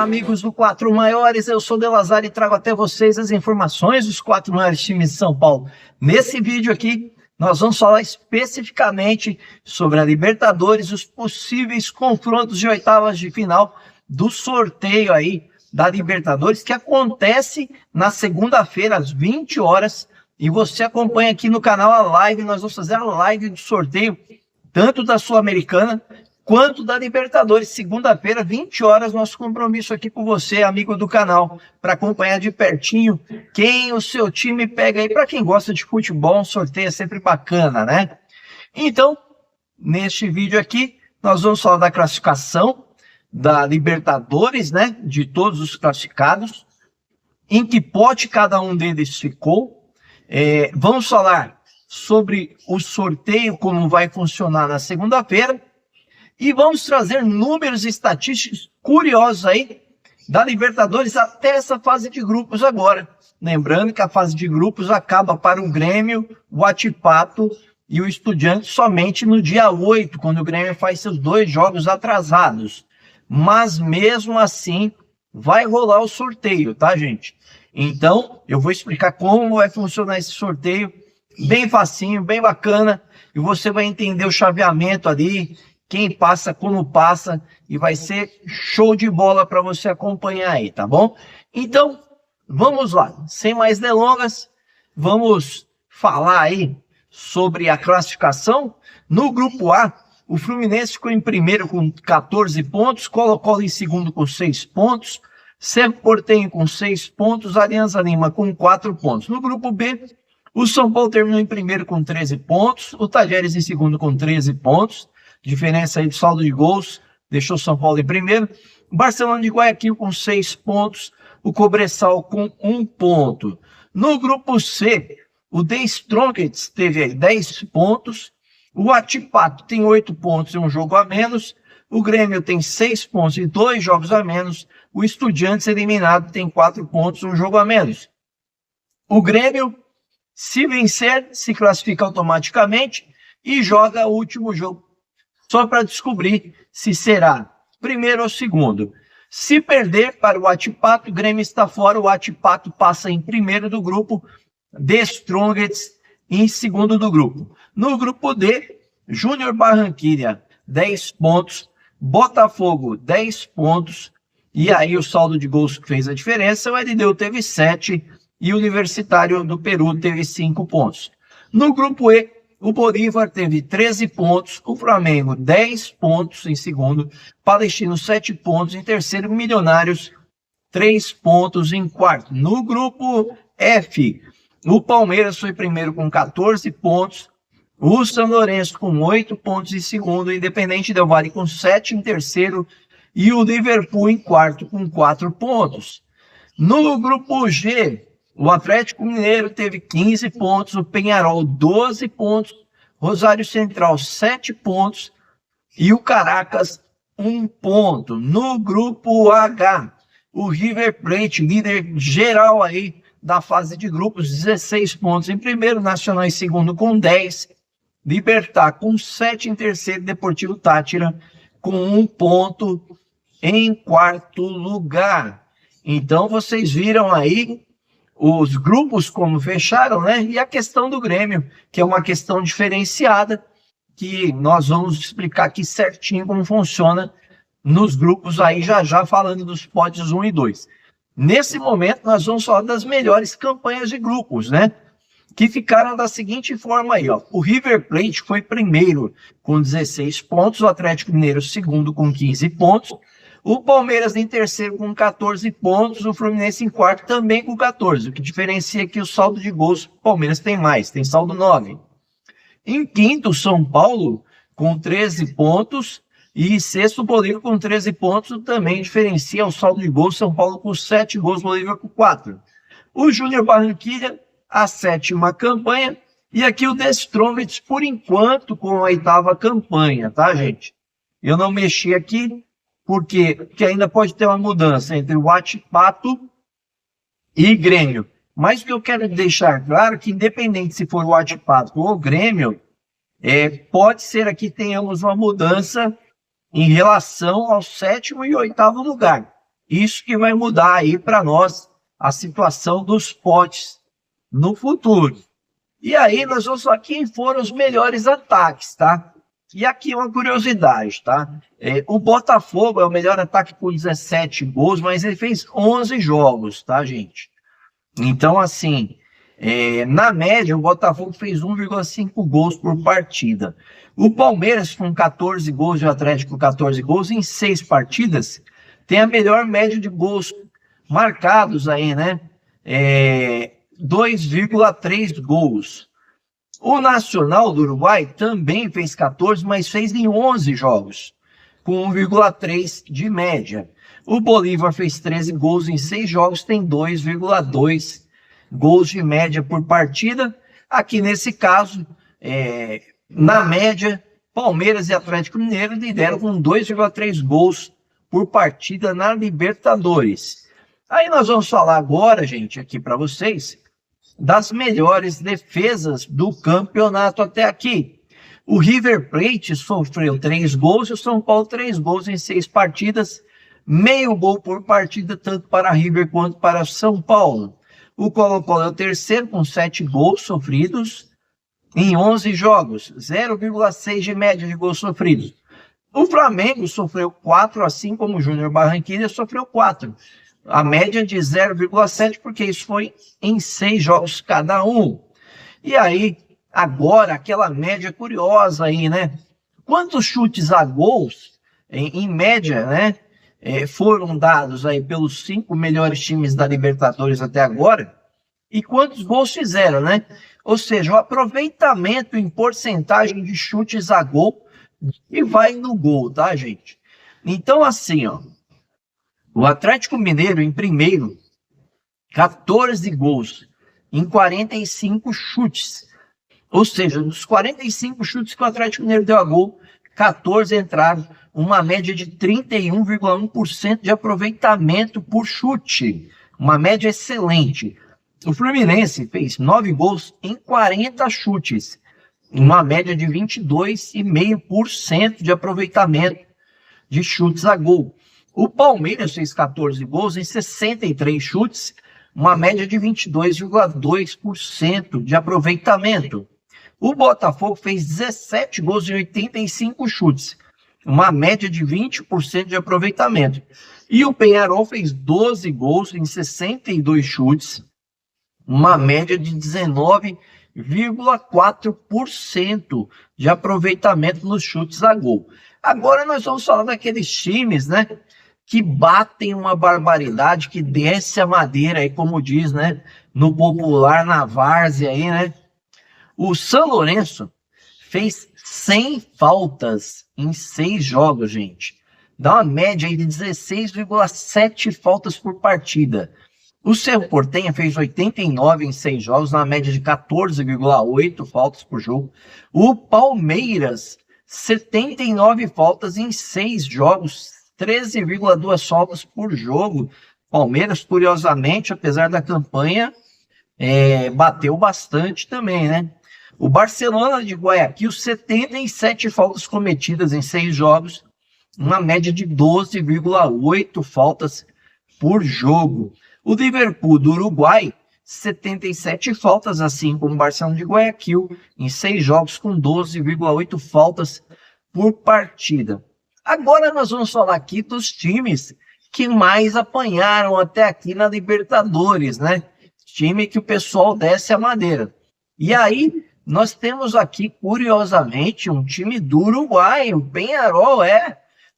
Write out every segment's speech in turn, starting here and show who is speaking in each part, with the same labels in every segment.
Speaker 1: Olá, amigos do 4 Maiores, eu sou Delazar e trago até vocês as informações dos 4 maiores times de São Paulo. Nesse vídeo aqui, nós vamos falar especificamente sobre a Libertadores e os possíveis confrontos de oitavas de final do sorteio aí da Libertadores, que acontece na segunda-feira, às 20 horas, e você acompanha aqui no canal a live. Nós vamos fazer a live do sorteio, tanto da Sul-Americana quanto da Libertadores. Segunda-feira, 20 horas, nosso compromisso aqui com você, amigo do canal, para acompanhar de pertinho quem o seu time pega aí. Para quem gosta de futebol, um sorteio é sempre bacana, né? Então, neste vídeo aqui, nós vamos falar da classificação da Libertadores, né? De todos os classificados, em que pote cada um deles ficou. Vamos falar sobre o sorteio, como vai funcionar na segunda-feira. E vamos trazer números e estatísticos curiosos aí da Libertadores até essa fase de grupos agora. Lembrando que a fase de grupos acaba para o Grêmio, o Huachipato e o Estudiantes somente no dia 8, quando o Grêmio faz seus 2 jogos atrasados. Mas mesmo assim, vai rolar o sorteio, tá, gente? Então, eu vou explicar como vai funcionar esse sorteio, bem facinho, bem bacana, e você vai entender o chaveamento ali, quem passa, como passa, e vai ser show de bola para você acompanhar aí, tá bom? Então, vamos lá, sem mais delongas, vamos falar aí sobre a classificação. No grupo A, o Fluminense ficou em primeiro com 14 pontos, Colo-Colo em segundo com 6 pontos, Cerro Porteño com 6 pontos, Alianza Lima com 4 pontos. No grupo B, o São Paulo terminou em primeiro com 13 pontos, o Talleres em segundo com 13 pontos, diferença aí de saldo de gols, deixou o São Paulo em primeiro. O Barcelona de Guayaquil com 6 pontos, o Cobressal com 1 ponto. No grupo C, o The Strongest teve aí 10 pontos, o Huachipato tem 8 pontos e 1 jogo a menos, o Grêmio tem 6 pontos e 2 jogos a menos, o Estudiantes eliminado tem 4 pontos e 1 jogo a menos. O Grêmio, se vencer, se classifica automaticamente e joga o último jogo, só para descobrir se será primeiro ou segundo. Se perder para o Huachipato, o Grêmio está fora, o Huachipato passa em primeiro do grupo, The Strongest em segundo do grupo. No grupo D, Júnior Barranquilla, 10 pontos, Botafogo, 10 pontos, e aí o saldo de gols que fez a diferença, o LDU teve 7 e o Universitário do Peru teve 5 pontos. No grupo E, o Bolívar teve 13 pontos, o Flamengo 10 pontos em segundo, Palestino 7 pontos em terceiro, Milionários 3 pontos em quarto. No grupo F, o Palmeiras foi primeiro com 14 pontos, o São Lourenço com 8 pontos em segundo, o Independente Del Valle com 7 em terceiro e o Liverpool em quarto com 4 pontos. No grupo G, o Atlético Mineiro teve 15 pontos, o Peñarol 12 pontos, Rosário Central 7 pontos e o Caracas 1 ponto. No grupo H, o River Plate, líder geral aí da fase de grupos, 16 pontos em primeiro, Nacional em segundo com 10, Libertad com 7 em terceiro, Deportivo Táchira com 1 ponto em quarto lugar. Então vocês viram aí os grupos como fecharam, né? E a questão do Grêmio, que é uma questão diferenciada, que nós vamos explicar aqui certinho como funciona nos grupos aí, já falando dos potes 1 e 2. Nesse momento, nós vamos falar das melhores campanhas de grupos, né? Que ficaram da seguinte forma aí, ó. O River Plate foi primeiro com 16 pontos, o Atlético Mineiro segundo com 15 pontos, o Palmeiras em terceiro com 14 pontos, o Fluminense em quarto também com 14, o que diferencia aqui o saldo de gols. O Palmeiras tem mais, tem saldo 9. Em quinto, o São Paulo com 13 pontos e sexto, o Bolívar com 13 pontos, também diferencia o saldo de gols. São Paulo com 7 gols, Bolívar com 4. O Júnior Barranquilla, a 7ª campanha, e aqui o The Strongest, por enquanto, com a 8ª campanha, tá, gente? Eu não mexi aqui, porque ainda pode ter uma mudança entre o Huachipato e Grêmio. Mas o que eu quero deixar claro é que, independente se for o Huachipato ou o Grêmio, pode ser aqui tenhamos uma mudança em relação ao 7º e 8º lugar. Isso que vai mudar aí para nós a situação dos potes no futuro. E aí nós vamos falar quem foram os melhores ataques, tá? E aqui uma curiosidade, tá? O Botafogo é o melhor ataque com 17 gols, mas ele fez 11 jogos, tá, gente? Então, assim, na média, o Botafogo fez 1,5 gols por partida. O Palmeiras, com 14 gols, e o Atlético com 14 gols, em 6 partidas, tem a melhor média de gols marcados aí, né? 2,3 gols. O Nacional do Uruguai também fez 14, mas fez em 11 jogos, com 1,3 de média. O Bolívar fez 13 gols em 6 jogos, tem 2,2 gols de média por partida. Aqui nesse caso, na média, Palmeiras e Atlético Mineiro lideram com 2,3 gols por partida na Libertadores. Aí nós vamos falar agora, gente, aqui para vocês, das melhores defesas do campeonato até aqui. O River Plate sofreu 3 gols e o São Paulo 3 gols em 6 partidas, meio gol por partida, tanto para River quanto para São Paulo. O Colo-Colo é o terceiro com 7 gols sofridos em 11 jogos, 0,6 de média de gols sofridos. O Flamengo sofreu 4, assim como o Júnior Barranquilla sofreu 4. A média de 0,7, porque isso foi em 6 jogos cada um. E aí, agora, aquela média curiosa aí, né? Quantos chutes a gols, em média, né? Foram dados aí pelos 5 melhores times da Libertadores até agora? E quantos gols fizeram, né? Ou seja, o aproveitamento em porcentagem de chutes a gol e vai no gol, tá, gente? Então, assim, ó. O Atlético Mineiro em primeiro, 14 gols em 45 chutes. Ou seja, dos 45 chutes que o Atlético Mineiro deu a gol, 14 entraram, uma média de 31,1% de aproveitamento por chute. Uma média excelente. O Fluminense fez 9 gols em 40 chutes, uma média de 22,5% de aproveitamento de chutes a gol. O Palmeiras fez 14 gols em 63 chutes, uma média de 22,2% de aproveitamento. O Botafogo fez 17 gols em 85 chutes, uma média de 20% de aproveitamento. E o Peñarol fez 12 gols em 62 chutes, uma média de 19,4% de aproveitamento nos chutes a gol. Agora nós vamos falar daqueles times, né, que batem uma barbaridade, que desce a madeira aí, como diz, né, no popular, na várzea aí, né? O São Lourenço fez 100 faltas em 6 jogos, gente. Dá uma média aí de 16,7 faltas por partida. O Cerro Porteña fez 89 em 6 jogos, na média de 14,8 faltas por jogo. O Palmeiras, 79 faltas em 6 jogos, 13,2 faltas por jogo. Palmeiras, curiosamente, apesar da campanha, bateu bastante também, né? O Barcelona de Guayaquil, 77 faltas cometidas em 6 jogos, uma média de 12,8 faltas por jogo. O Liverpool do Uruguai, 77 faltas, assim como o Barcelona de Guayaquil, em 6 jogos, com 12,8 faltas por partida. Agora nós vamos falar aqui dos times que mais apanharam até aqui na Libertadores, né? Time que o pessoal desce a madeira. E aí, nós temos aqui, curiosamente, um time do Uruguai, o Peñarol,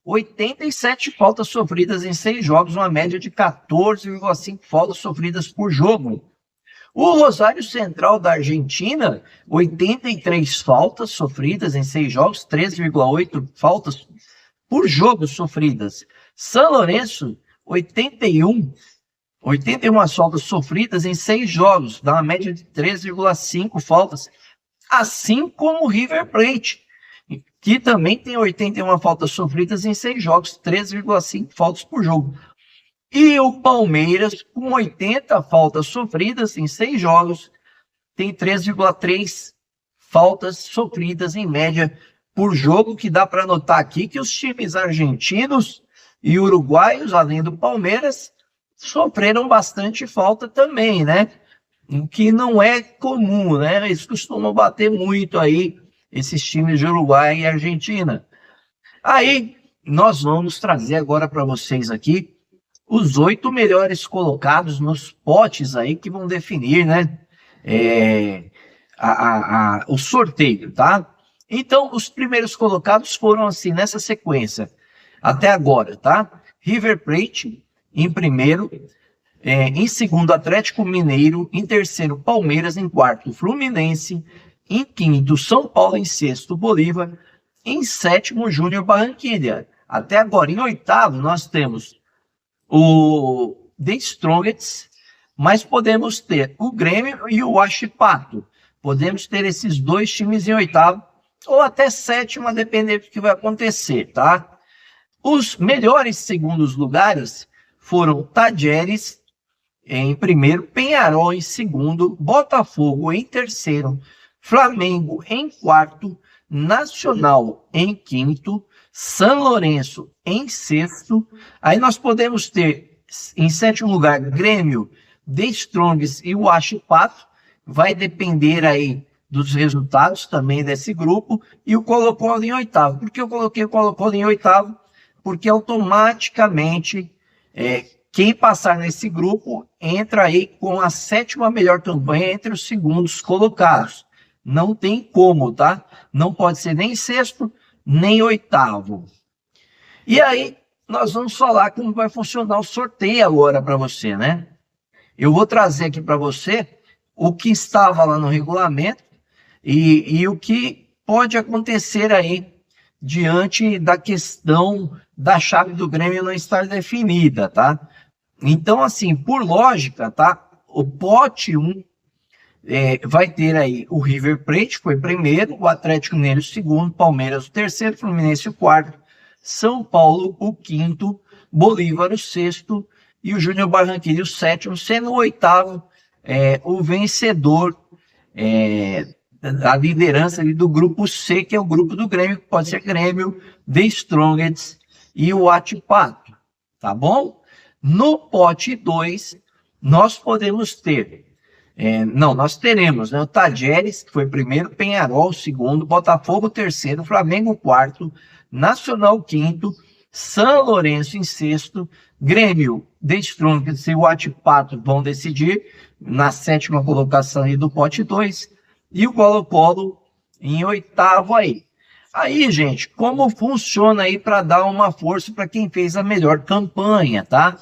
Speaker 1: 87 faltas sofridas em 6 jogos, uma média de 14,5 faltas sofridas por jogo. O Rosário Central da Argentina, 83 faltas sofridas em 6 jogos, 13,8 faltas por jogo sofridas. São Lourenço, 81 faltas sofridas em 6 jogos, dá uma média de 13,5 faltas, assim como o River Plate, que também tem 81 faltas sofridas em 6 jogos, 13,5 faltas por jogo. E o Palmeiras, com 80 faltas sofridas em 6 jogos, tem 3,3 faltas sofridas em média por jogo, que dá para notar aqui que os times argentinos e uruguaios, além do Palmeiras, sofreram bastante falta também, né? O que não é comum, né? Eles costumam bater muito aí, esses times de Uruguai e Argentina. Aí, nós vamos trazer agora para vocês aqui os 8 melhores colocados nos potes aí que vão definir, né? O sorteio, tá? Então, os primeiros colocados foram assim, nessa sequência, até agora, tá? River Plate em primeiro, em segundo, Atlético Mineiro, em terceiro, Palmeiras, em quarto, Fluminense, em quinto, São Paulo, em sexto, Bolívar, em sétimo, Júnior Barranquilla. Até agora, em oitavo, nós temos o The Strongest, mas podemos ter o Grêmio e o Huachipato. Podemos ter esses dois times em oitavo, ou até sétimo, a depender do que vai acontecer, tá? Os melhores segundos lugares foram Tajeres em primeiro, Penharol em segundo, Botafogo em terceiro, Flamengo em quarto, Nacional em quinto, São Lourenço em sexto. Aí nós podemos ter em sétimo lugar Grêmio, The Strongest e o Huachipato. Vai depender aí dos resultados também desse grupo. E o Colo-Colo em oitavo. Por que eu coloquei o Colo-Colo em oitavo? Porque automaticamente quem passar nesse grupo entra aí com a sétima melhor campanha entre os segundos colocados. Não tem como, tá? Não pode ser nem sexto, nem oitavo. E aí, nós vamos falar como vai funcionar o sorteio agora para você, né? Eu vou trazer aqui para você o que estava lá no regulamento e o que pode acontecer aí diante da questão da chave do Grêmio não estar definida, tá? Então, assim, por lógica, tá? O pote 1 vai ter aí o River Plate, que foi primeiro, o Atlético Mineiro, segundo, Palmeiras, o terceiro, Fluminense, o quarto, São Paulo, o quinto, Bolívar, o sexto, e o Júnior Barranquilla, o sétimo, sendo o oitavo o vencedor da liderança ali do grupo C, que é o grupo do Grêmio, que pode ser Grêmio, The Strongest e o Huachipato, tá bom? No pote 2, nós podemos ter nós teremos, né, o Tajeres, que foi primeiro, Penharol, segundo, Botafogo, terceiro, Flamengo, quarto, Nacional, quinto, São Lourenço em sexto, Grêmio, The Strongest e o Huachipato vão decidir na sétima colocação aí do pote 2, e o Colo-Colo em oitavo aí. Aí, gente, como funciona aí para dar uma força para quem fez a melhor campanha, tá?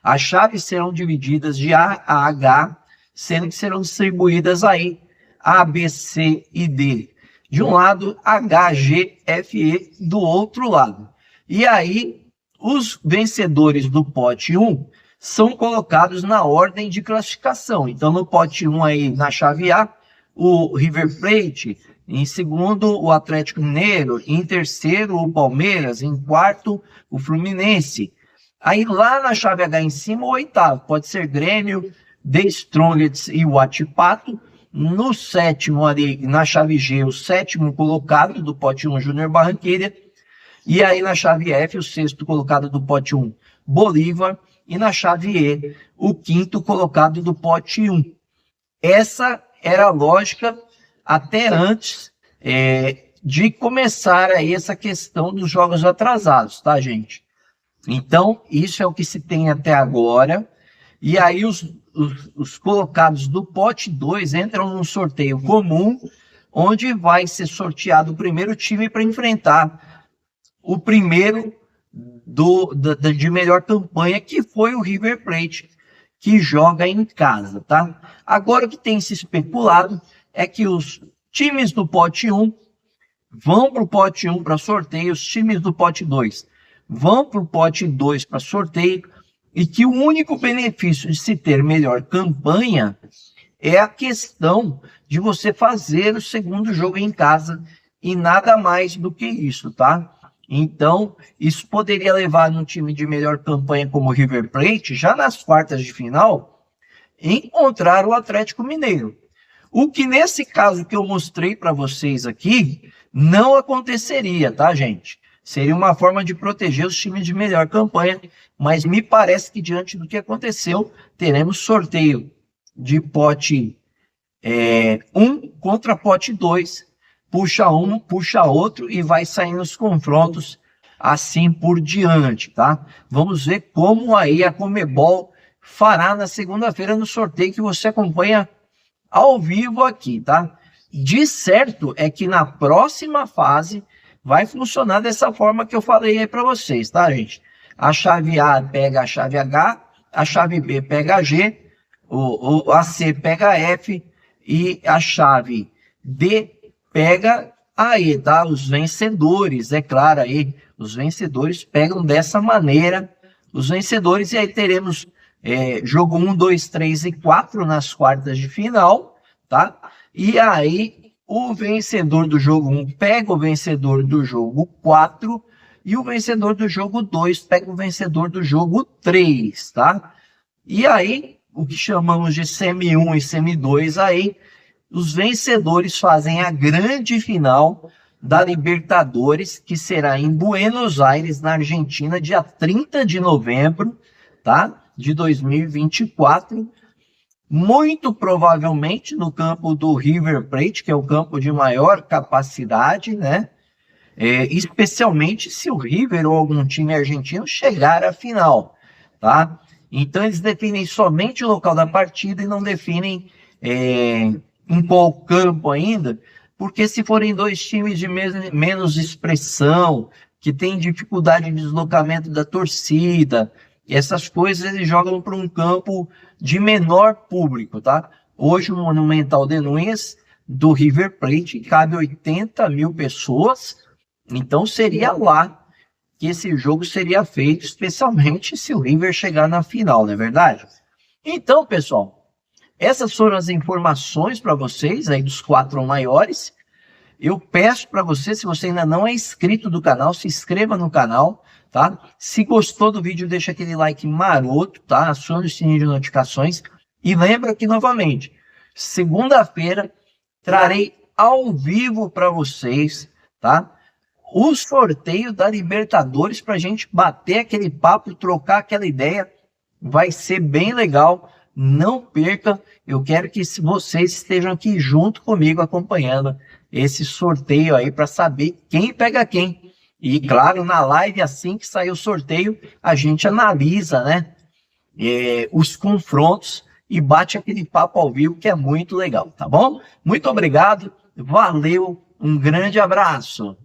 Speaker 1: As chaves serão divididas de A a H, sendo que serão distribuídas aí A, B, C e D. De um lado, H, G, F, E do outro lado. E aí, os vencedores do pote 1 são colocados na ordem de classificação. Então, no pote 1 aí, na chave A, o River Plate, em segundo, o Atlético Mineiro, em terceiro, o Palmeiras, em quarto, o Fluminense. Aí, lá na chave H em cima, o oitavo, pode ser Grêmio, The Strongest e o Huachipato. No sétimo ali, na chave G, o sétimo colocado do pote 1, Júnior Barranquilla. E aí na chave F, o sexto colocado do pote 1, Bolívar. E na chave E, o quinto colocado do pote 1. Essa era a lógica até antes de começar aí essa questão dos jogos atrasados, tá, gente? Então, isso é o que se tem até agora. E aí os colocados do pote 2 entram num sorteio comum, onde vai ser sorteado o primeiro time para enfrentar o primeiro de melhor campanha, que foi o River Plate, que joga em casa, tá? Agora o que tem se especulado é que os times do pote 1 vão para o pote 1 para sorteio, os times do pote 2 vão para o pote 2 para sorteio, e que o único benefício de se ter melhor campanha é a questão de você fazer o segundo jogo em casa e nada mais do que isso, tá? Então, isso poderia levar num time de melhor campanha como o River Plate, já nas quartas de final, encontrar o Atlético Mineiro. O que nesse caso que eu mostrei para vocês aqui, não aconteceria, tá, gente? Seria uma forma de proteger os times de melhor campanha, mas me parece que diante do que aconteceu, teremos sorteio de pote 1 contra pote 2, puxa um, puxa outro e vai saindo os confrontos assim por diante, tá? Vamos ver como aí a Conmebol fará na segunda-feira no sorteio que você acompanha ao vivo aqui, tá? De certo é que na próxima fase vai funcionar dessa forma que eu falei aí para vocês, tá, gente? A chave A pega a chave H, a chave B pega a G, a C pega a F e a chave D pega a E, tá? Os vencedores, é claro aí, os vencedores pegam dessa maneira os vencedores e aí teremos jogo 1, 2, 3 e 4 nas quartas de final, tá? E aí o vencedor do jogo 1 pega o vencedor do jogo 4 e o vencedor do jogo 2 pega o vencedor do jogo 3, tá? E aí, o que chamamos de semi 1 e semi 2, aí os vencedores fazem a grande final da Libertadores, que será em Buenos Aires, na Argentina, dia 30 de novembro, tá? De 2024. Muito provavelmente no campo do River Plate, que é o campo de maior capacidade, né? Especialmente se o River ou algum time argentino chegar à final, tá? Então eles definem somente o local da partida e não definem em qual campo ainda, porque se forem dois times de menos expressão, que tem dificuldade de deslocamento da torcida, essas coisas eles jogam para um campo de menor público, tá? Hoje o Monumental de Núñez do River Plate cabe 80 mil pessoas, então seria lá que esse jogo seria feito, especialmente se o River chegar na final, não é verdade? Então, pessoal, essas foram as informações para vocês aí dos 4 maiores. Eu peço para você, se você ainda não é inscrito do canal, se inscreva no canal, tá? Se gostou do vídeo, deixa aquele like maroto, tá? Acione o sininho de notificações. E lembra que, novamente, segunda-feira trarei ao vivo para vocês, tá? O sorteio da Libertadores para a gente bater aquele papo, trocar aquela ideia. Vai ser bem legal. Não perca. Eu quero que vocês estejam aqui junto comigo acompanhando esse sorteio aí para saber quem pega quem. E claro, na live, assim que sair o sorteio, a gente analisa, né, os confrontos e bate aquele papo ao vivo que é muito legal, tá bom? Muito obrigado, valeu, um grande abraço.